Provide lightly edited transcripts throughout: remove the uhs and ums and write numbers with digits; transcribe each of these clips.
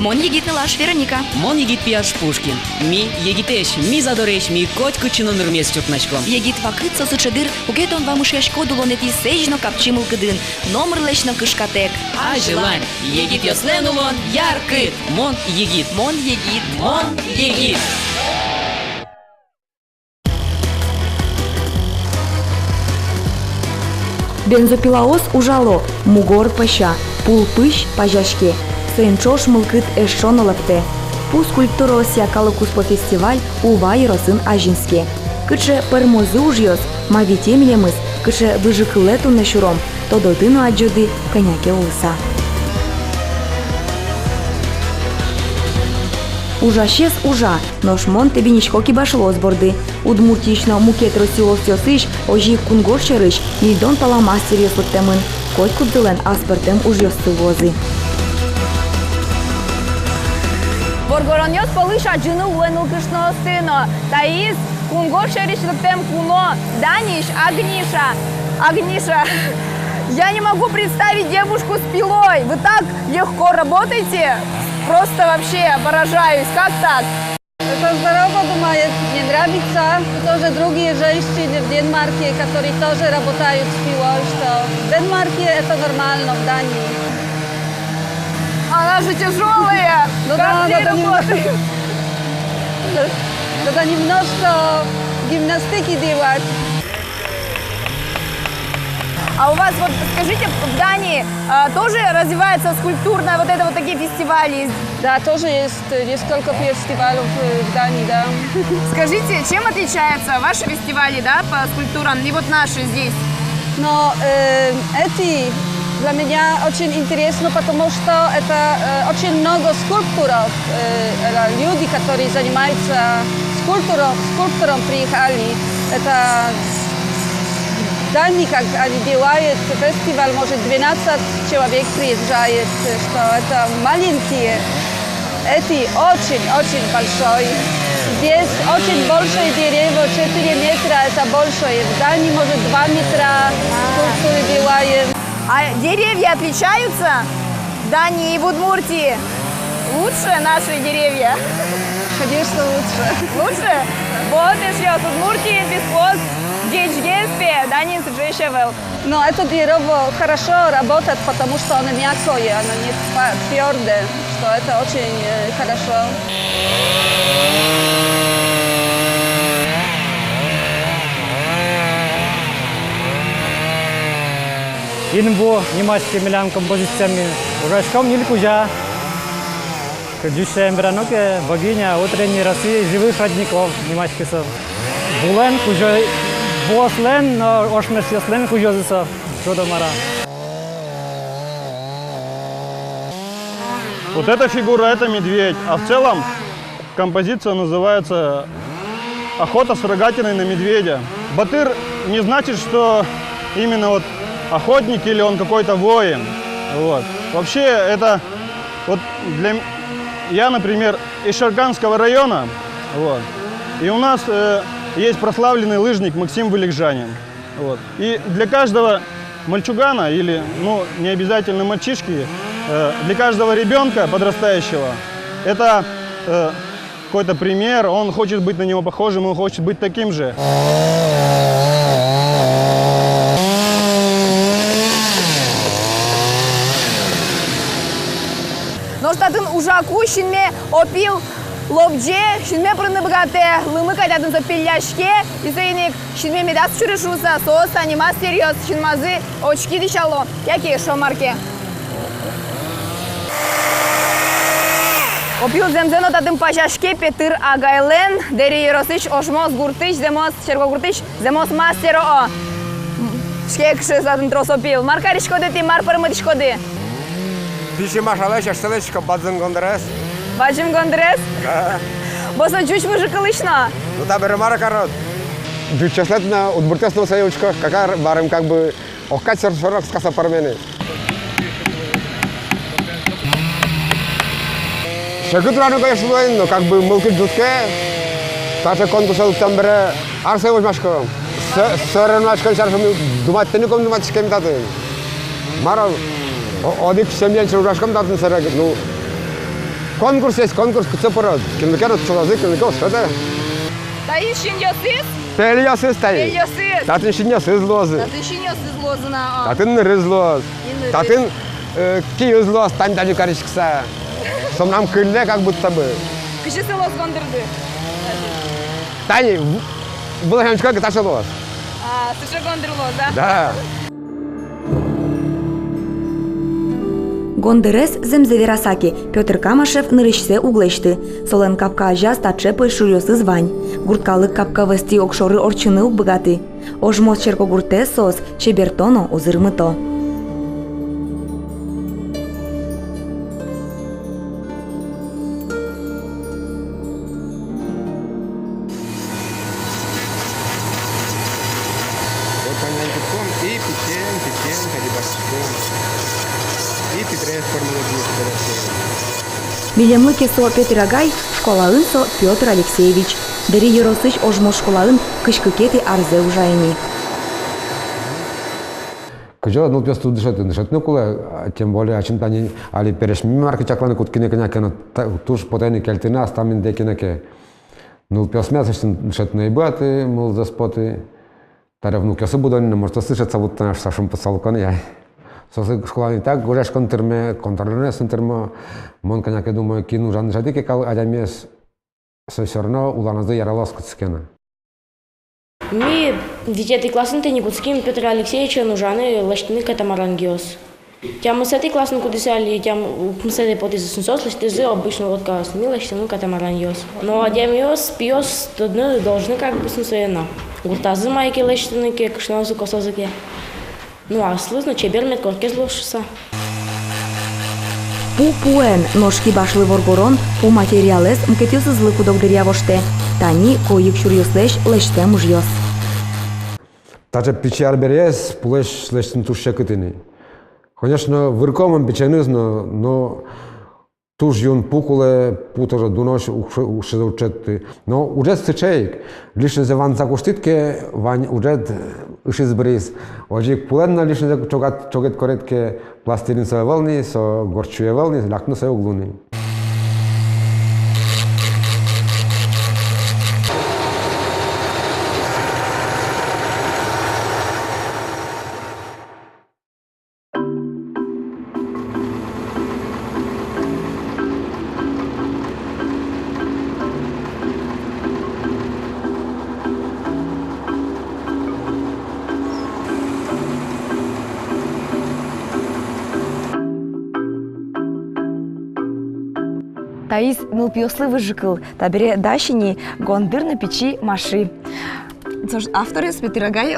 Мон егит Нелаш Вероника. Мон егит Пияш Пушкин. Ми егитеш, ми задореш, ми котку чинонырмес чутначком. Егит вакыт сосычыдыр, угетон вамышешко дулонети сежно капчимыл кыдын. Номер лечно кышкатек. А желань, егит йослен улон, яркыт. Мон егит. Мон егит. Мон егит. Бензопилаоз ужало, мугор паща, пул пыщ пажашке, сенчош мылкыт эшшон лапте. Пу скульптура сякалыкус по фестиваль увай росын ажинске. Кыче пермозы ужьёс, мави темлемыз, кыче выжыкылету на щуром, то дотыну аджоды коняке улса. Ужащес ужа, ношмон тебеничко кибашлос борды. Удмуртично мукет росилостёсыш, ожи кунгорчерыш, нильдон паламастер ёслыктемын. Коть кудзылен аспертем ужёсты возы. Боргороньос полыша джину уэнул кышно сыно. Таис кунгорчерыш лыктем куно. Даниш Агниша. Я не могу представить девушку с пилой. Вы так легко работаете? Просто вообще поражаюсь. Как так? Это здорово бывает, мне нравится. Тоже другие женщины в Денмарке, которые тоже работают с пилой, что в Денмарке это нормально, в Дании. Она же тяжелая. Ну как да, ты работаешь? Надо немножко гимнастики делать. А у вас, вот скажите, в Дании тоже развивается скульптурно вот это вот такие фестивали? Да, тоже есть несколько фестивалей в Дании, да. Скажите, чем отличаются ваши фестивали, да, по скульптурам и вот наши здесь? Но эти для меня очень интересно, потому что это очень много скульпторов, люди, которые занимаются скульптором приехали. Это Дании, как они делают фестиваль, может 12 человек приезжает, что это маленькие. Эти очень большой. Здесь очень большие деревья, 4 метра, это большое. В Дании, может, 2 метра скульптуры делаем. А деревья отличаются в Дании и в Удмуртии? Лучше наши деревья? Конечно, лучше. Лучше? Вот еще с Удмуртии без хвост. Дании сжечевал. Но это дерево хорошо работает, потому что оно мягкое, оно не твердое, что это очень хорошо. Инбу немашки милям композициями урашком нилькужа. Кадюша Эмбраноке, богиня утренней росы живых родников немашкисов. Булен кужа Бослен, но ошмерсеслен кужозисов. Чудо-мара. Вот эта фигура – это медведь, а в целом композиция называется «Охота с рогатиной на медведя». Батыр не значит, что именно вот охотник или он какой-то воин. Вот. Вообще это вот я, например, из Шарганского района, вот, и у нас есть прославленный лыжник Максим Вылегжанин. Вот. И для каждого мальчугана или, ну, не обязательно мальчишки, для каждого ребенка подрастающего это какой-то пример, он хочет быть на него похожим, он хочет быть таким же. Но штатын ужаку шинме опил лобже, шинме прыныбгате, лымы кайтатын запилляшке, и сейник шинме медас чурышуса, соос анимас серьез, шинмазы очки дичало, яки шомарке. Опил земзено татым пачашке Петыр Агайлен, дери еросыч ошмос гуртыч, земос чергогуртыч, земос мастеро о. Шкекши затын трос опил. Маркаришко дети, марпарматишко де. Пиши машалай, шашталечка, бадзан гондрес. Баджим гондрес? Да. Босно чуч мужикалышно. Ну да, беремара корот. Дючаслет на удбуртесного союзка, какар барем как бы охкачер шорок скаса пармены. Шагутрану, конечно, но как бы мылки джутке, таша конкурсал тамбре, арсевоч машко. Сорен машко, шарфами думать, ты никому думать, с кем таты. Мара, одик семьян шурашком таты сарак, ну, конкурс есть, конкурс, кто пород. Кинокер, чулазы, кинокер, что это? Таис шиньосыз? Тельясыз, Таис. Тельясыз. Татын шиньосыз лозы. Татын шиньосыз лозына. Татын рыз лоз. Татын киюз лоз, тань дали коричкса. Сомнам крылья как будто бы. Кышысы лоз гондырды. Тань, было хемчка, как таша лоз. Сышы гондыр лоз, да? Да. Гондерес земзеверасаки Петр Камашев нырышсе углешты. Солен капка ажа стачепы шурьосыз вань. Гурткалык капка вести окшоры орчыны убыгаты. Ожмос черко гурте сос чебертоно озырмыто. И печень, и Петре Билемлыке со Петр Агай, школаын со Петр Алексеевич. Дери Еросыч ожмос школаын кышкыкети арзе ужайни. Кыжо, ну пёсту дышат, ну куле, тем более, а чем-то они, али перешми марки чакланы куткине коняке, туш потайны кельтина, стамин декинеке. Ну пёс мясочный дышат наибаты, мол заспоты. Таре внуки особо не может слышаться, вот наш Сашем посалкан я. Сосы школа не так, говоришь контрме, контролерне синтермо, мон коняке думаю, кину жан жадики кал адямес, все равно уланазы яралоску цкена. Ми дитяти класните Никутским Петр Алексеевич нужаны лаштины катамарангиос. Тям с этой классной кудесали, тям с этой потези сенсос лаштизы обычно вот кас, ми лаштины катамарангиос. Но адямиос пиос должны как бы сенсуена. Гуртазы майки лаштины ке кшнозу косозыке. Ну а слышно чебер медкорке злошиса. Пу-пуэн ножки башлы воргорон, у материалес мкетюсы злыку догдырявоште. Тани коик шурьослеш леште мужьос. Тача печар берез, пулеш лештин туше кытыни. Конечно, выркомом печенызно, но туж юн пукуле, путоже дунош ушеда учетты. Но уже сычейк, лишне за ван закуштитке, вань уже ушиз бриз. Ожик пуленна лишне за чогет коретке пластилин со волни, со горчуе волни, лакну со углуни. Таис мылпиослы выжикыл, табире дащини гондыр на печи маши. Авторы с Петр Агай,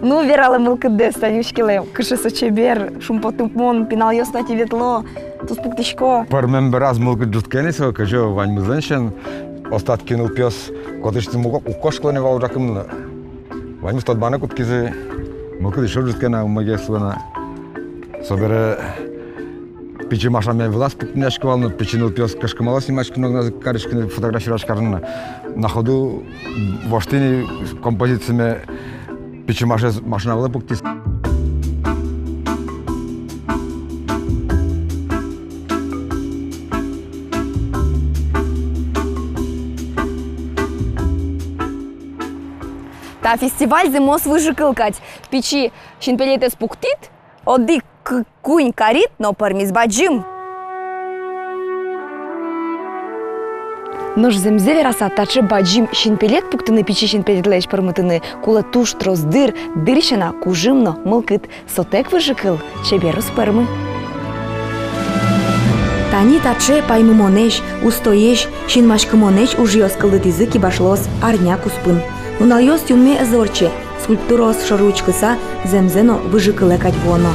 ну верала мылкыды, станючкиле, кышысы чебер, шумпотупмон, пинал ёстати ветло, тут пуктичко. Пармен раз мылкыд жуткенисо, кажу вань мызеншен, остатки ныл пёс, котышты мукок укошклане вал жакымны. Вань мыстат бана куткизы, мылкыды шо жуткена умаге свена. Собере печи машами власть пукнешки валны, печи ныл пёс кашкамала снимачки, много карышкины фотографировать карны. На ходу в Оштине композициями печи машина вала пуктис. Та фестиваль зимос выжикылкать. Печи шинпелетес пуктит, оды кунь карит, но пармиз баджим. Нож земзе вераса тачы баджим шинпелет пуктыны печи шинпелетлеш пармытыны, кула туш трос дыр, дырщина кужымно мылкыт, сотек выжикыл, чеберу спермы. Тани таче паймымонеш, устоеш, шинмашкымонеш ужьос кылдытизы кибашлос арня куспын. Уналйос тюмме зорче, скульптурос шаручкыса земзено выжикылекать воно.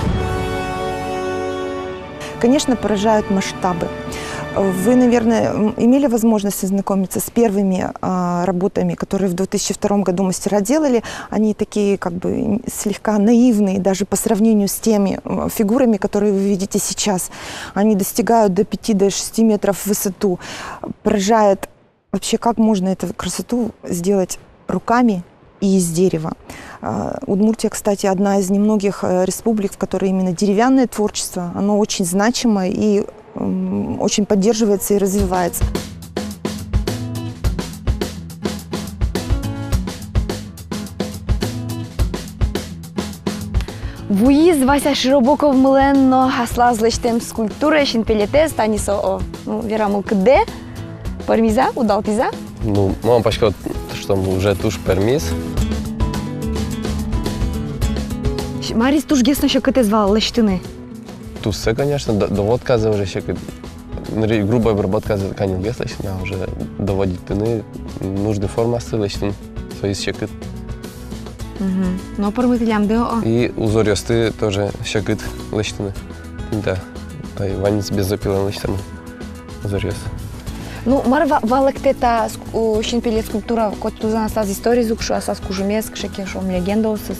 Конечно, поражают масштабы. Вы, наверное, имели возможность ознакомиться с первыми работами, которые в 2002 году мастера делали. Они такие как бы слегка наивные даже по сравнению с теми фигурами, которые вы видите сейчас. Они достигают до 5-6 метров в высоту. Поражает вообще, как можно эту красоту сделать руками и из дерева. Удмуртия, кстати, одна из немногих республик, в которой именно деревянное творчество, оно очень значимо и очень поддерживается и развивается. Вуиз Вася Широбоков мыленно аслаз лештем скульптура шинпелете станисо верамул кде пармиза удалтиза. Ну, мама пачка, что уже туш пермиз. Марис туш гесно еще кте звал лештины. Тусы, конечно, доводка уже еще грубая обработка канил гес лештина, уже доводить тыны, нужны формасы лештин, свои щекыт. Но пармителям да. И узорёсты тоже щекыт лештины. Да, ванец без запила лештина. Узорёс. Ну, марва валектета шинпелет скульптура, който за нас тази история зукшу, а сас кужумес, кшеке шом легенда осыз.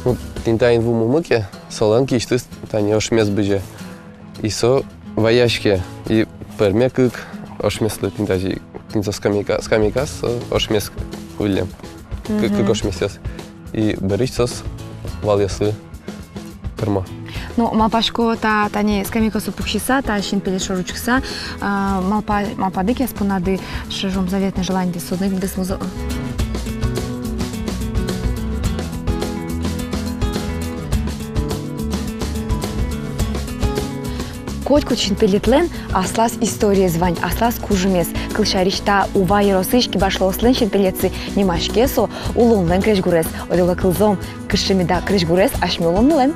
Ну, тинтайн в умумыке, соланки ищты, тани ошмес быже. И со ваяшке, и пермекык ошмеслы тинтази, тинта скамейкас ошмес кулем. Как ошмесес. И беричсос валеслы перма. Ну, малпашко та не скамейка супухшиса, та шинпелет шоручкса, малпадык я спонады шажом заветное желание судных без музо. Котку шинпелетлен аслас история звань, аслас кужумес. Кылшаришта увай росышки башлослен шинпелетцы немашкесо улунлен крешгурес. Одела кылзом кышемида крешгурес ашмелонлен.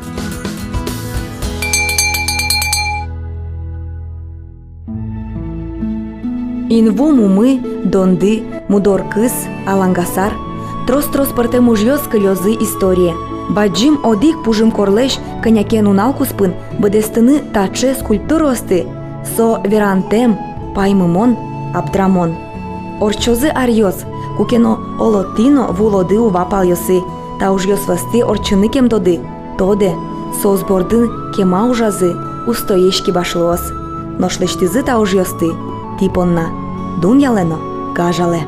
Инву мумы, донды, мудор кыс, алангасар, трос-трос парте мужьёс кылёзы история. Баджим одик пужим корлеш, конякен уналкуспын, быдестыны таче скульптуросты, со верантем, паймымон, абдрамон. Орчозы арьёс, кукено олотино вулоды увапалёсы, та ужьёс васты орчыны кем доды, тоде, созбордын кема ужазы, устоешки башлоос. Ношлештизы та ужьёсты, типонна, дуньялено, кажале.